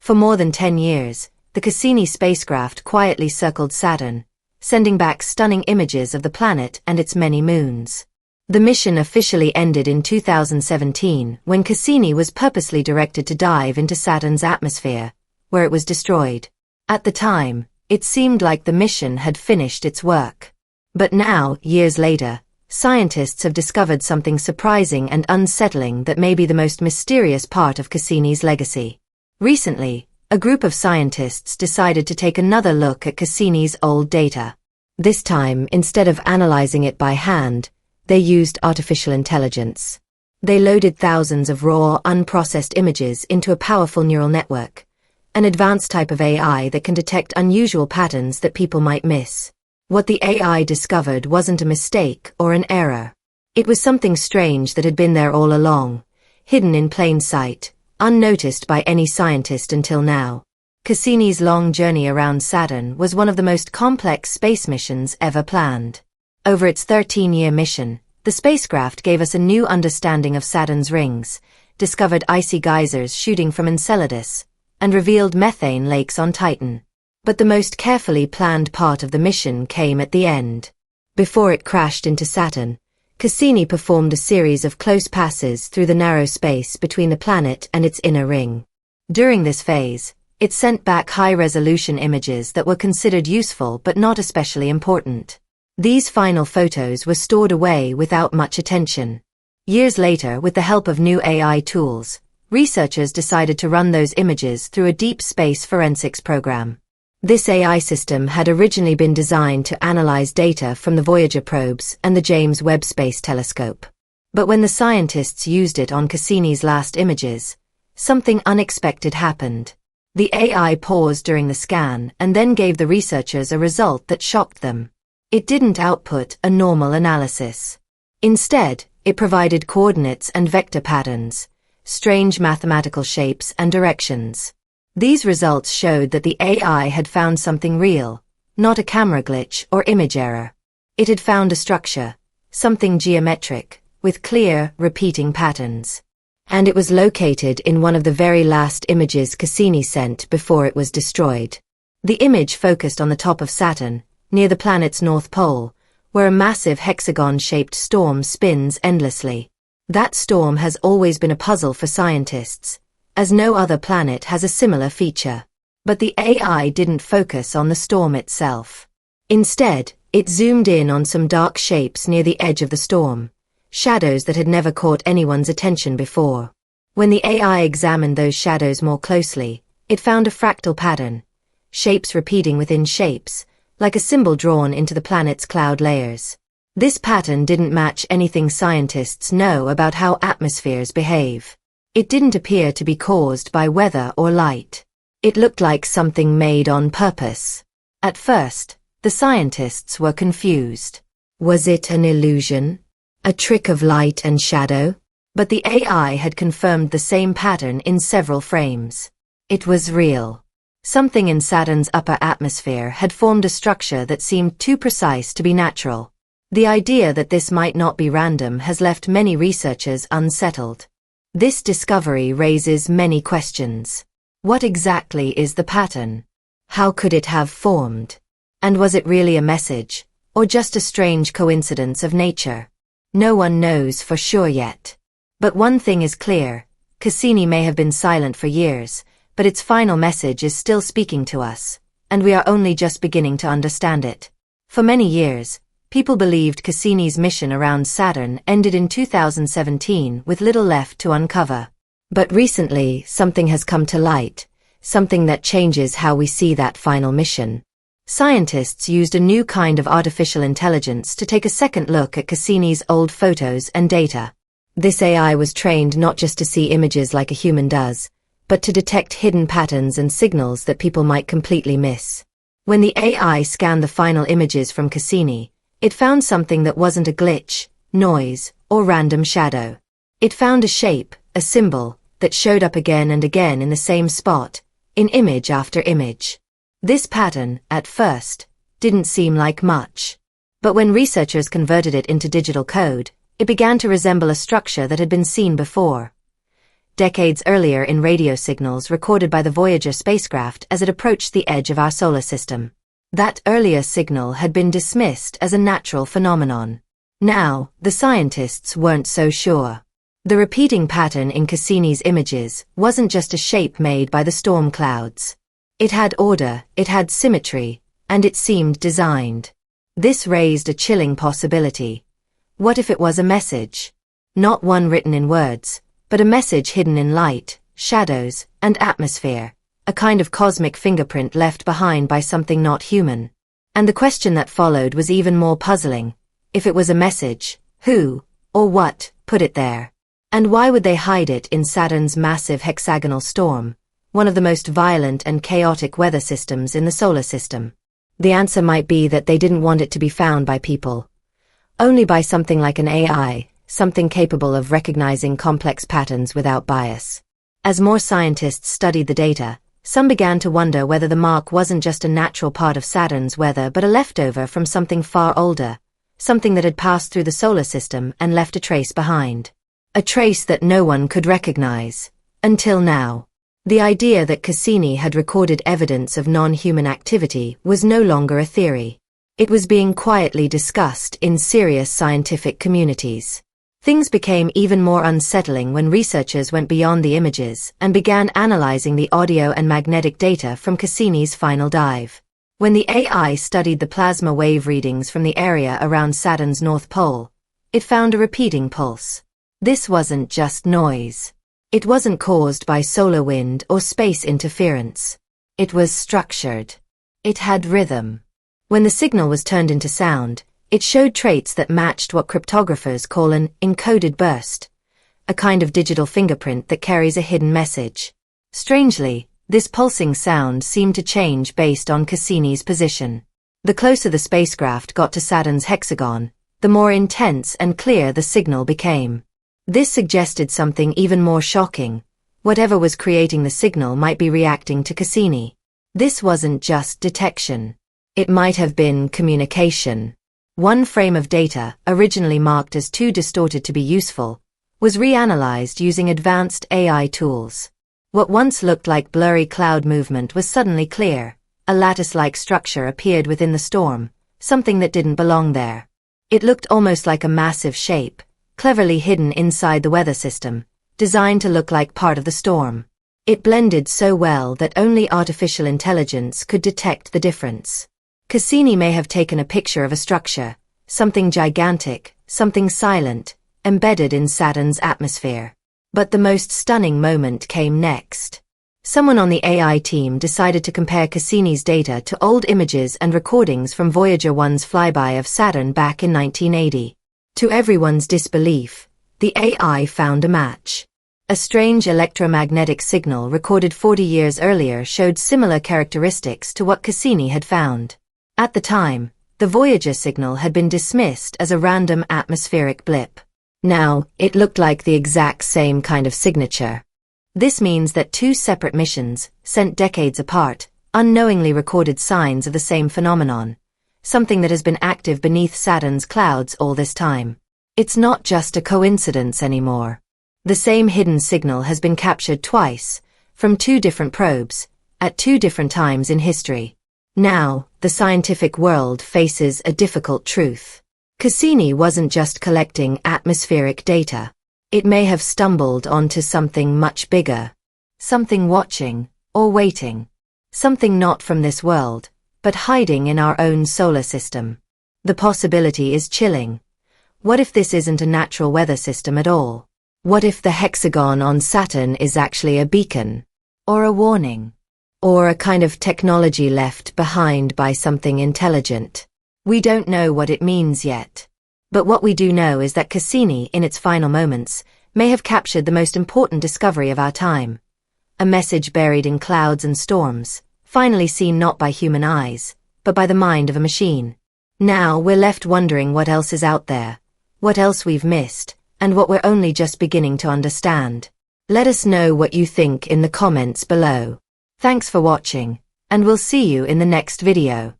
For more than 10 years, the Cassini spacecraft quietly circled Saturn, sending back stunning images of the planet and its many moons. The mission officially ended in 2017 when Cassini was purposely directed to dive into Saturn's atmosphere, where it was destroyed. At the time, it seemed like the mission had finished its work. But now, years later, scientists have discovered something surprising and unsettling that may be the most mysterious part of Cassini's legacy. Recently, a group of scientists decided to take another look at Cassini's old data. This time, instead of analyzing it by hand, they used artificial intelligence. They loaded thousands of raw, unprocessed images into a powerful neural network, an advanced type of AI that can detect unusual patterns that people might miss. What the AI discovered wasn't a mistake or an error. It was something strange that had been there all along, hidden in plain sight, unnoticed by any scientist until now. Cassini's long journey around Saturn was one of the most complex space missions ever planned. Over its 13-year mission, the spacecraft gave us a new understanding of Saturn's rings, discovered icy geysers shooting from Enceladus, and revealed methane lakes on Titan. But the most carefully planned part of the mission came at the end. Before it crashed into Saturn, Cassini performed a series of close passes through the narrow space between the planet and its inner ring. During this phase, it sent back high-resolution images that were considered useful but not especially important. These final photos were stored away without much attention. Years later, with the help of new AI tools, researchers decided to run those images through a deep space forensics program. This AI system had originally been designed to analyze data from the Voyager probes and the James Webb Space Telescope. But when the scientists used it on Cassini's last images, something unexpected happened. The AI paused during the scan and then gave the researchers a result that shocked them. It didn't output a normal analysis. Instead, it provided coordinates and vector patterns, strange mathematical shapes and directions. These results showed that the AI had found something real, not a camera glitch or image error. It had found a structure, something geometric, with clear, repeating patterns. And it was located in one of the very last images Cassini sent before it was destroyed. The image focused on the top of Saturn, near the planet's north pole, where a massive hexagon-shaped storm spins endlessly. That storm has always been a puzzle for scientists, as no other planet has a similar feature. But the AI didn't focus on the storm itself. Instead, it zoomed in on some dark shapes near the edge of the storm, shadows that had never caught anyone's attention before. When the AI examined those shadows more closely, it found a fractal pattern, shapes repeating within shapes, like a symbol drawn into the planet's cloud layers. This pattern didn't match anything scientists know about how atmospheres behave. It didn't appear to be caused by weather or light. It looked like something made on purpose. At first, the scientists were confused. Was it an illusion? A trick of light and shadow? But the AI had confirmed the same pattern in several frames. It was real. Something in Saturn's upper atmosphere had formed a structure that seemed too precise to be natural. The idea that this might not be random has left many researchers unsettled. This discovery raises many questions. What exactly is the pattern? How could it have formed? And was it really a message, or just a strange coincidence of nature? No one knows for sure yet. But one thing is clear: Cassini may have been silent for years, but its final message is still speaking to us, and we are only just beginning to understand it. For many years, people believed Cassini's mission around Saturn ended in 2017 with little left to uncover. But recently, something has come to light, something that changes how we see that final mission. Scientists used a new kind of artificial intelligence to take a second look at Cassini's old photos and data. This AI was trained not just to see images like a human does, but to detect hidden patterns and signals that people might completely miss. When the AI scanned the final images from Cassini, it found something that wasn't a glitch, noise, or random shadow. It found a shape, a symbol, that showed up again and again in the same spot, in image after image. This pattern, at first, didn't seem like much. But when researchers converted it into digital code, it began to resemble a structure that had been seen before. decades earlier in radio signals recorded by the Voyager spacecraft as it approached the edge of our solar system. That earlier signal had been dismissed as a natural phenomenon. Now, the scientists weren't so sure. The repeating pattern in Cassini's images wasn't just a shape made by the storm clouds. It had order, it had symmetry, and it seemed designed. This raised a chilling possibility. What if it was a message? Not one written in words, but a message hidden in light, shadows, and atmosphere, a kind of cosmic fingerprint left behind by something not human. And the question that followed was even more puzzling. If it was a message, who, or what, put it there? And why would they hide it in Saturn's massive hexagonal storm, one of the most violent and chaotic weather systems in the solar system? The answer might be that they didn't want it to be found by people. Only by something like an AI, something capable of recognizing complex patterns without bias. As more scientists studied the data, some began to wonder whether the mark wasn't just a natural part of Saturn's weather but a leftover from something far older, something that had passed through the solar system and left a trace behind. A trace that no one could recognize. Until now. The idea that Cassini had recorded evidence of non-human activity was no longer a theory. It was being quietly discussed in serious scientific communities. Things became even more unsettling when researchers went beyond the images and began analyzing the audio and magnetic data from Cassini's final dive. When the AI studied the plasma wave readings from the area around Saturn's North Pole, it found a repeating pulse. This wasn't just noise. It wasn't caused by solar wind or space interference. It was structured. It had rhythm. When the signal was turned into sound, it showed traits that matched what cryptographers call an encoded burst, a kind of digital fingerprint that carries a hidden message. Strangely, this pulsing sound seemed to change based on Cassini's position. The closer the spacecraft got to Saturn's hexagon, the more intense and clear the signal became. This suggested something even more shocking. Whatever was creating the signal might be reacting to Cassini. This wasn't just detection. It might have been communication. One frame of data, originally marked as too distorted to be useful, was reanalyzed using advanced AI tools. What once looked like blurry cloud movement was suddenly clear. A lattice-like structure appeared within the storm, something that didn't belong there. It looked almost like a massive shape, cleverly hidden inside the weather system, designed to look like part of the storm. It blended so well that only artificial intelligence could detect the difference. Cassini may have taken a picture of a structure, something gigantic, something silent, embedded in Saturn's atmosphere. But the most stunning moment came next. Someone on the AI team decided to compare Cassini's data to old images and recordings from Voyager 1's flyby of Saturn back in 1980. To everyone's disbelief, the AI found a match. A strange electromagnetic signal recorded 40 years earlier showed similar characteristics to what Cassini had found. At the time, the Voyager signal had been dismissed as a random atmospheric blip. Now, it looked like the exact same kind of signature. This means that two separate missions, sent decades apart, unknowingly recorded signs of the same phenomenon, something that has been active beneath Saturn's clouds all this time. It's not just a coincidence anymore. The same hidden signal has been captured twice, from two different probes, at two different times in history. Now, the scientific world faces a difficult truth. Cassini wasn't just collecting atmospheric data. It may have stumbled onto something much bigger. Something watching, or waiting. Something not from this world, but hiding in our own solar system. The possibility is chilling. What if this isn't a natural weather system at all? What if the hexagon on Saturn is actually a beacon? Or a warning? Or a kind of technology left behind by something intelligent? We don't know what it means yet. But what we do know is that Cassini, in its final moments, may have captured the most important discovery of our time. A message buried in clouds and storms, finally seen not by human eyes, but by the mind of a machine. Now we're left wondering what else is out there, what else we've missed, and what we're only just beginning to understand. Let us know what you think in the comments below. Thanks for watching, and we'll see you in the next video.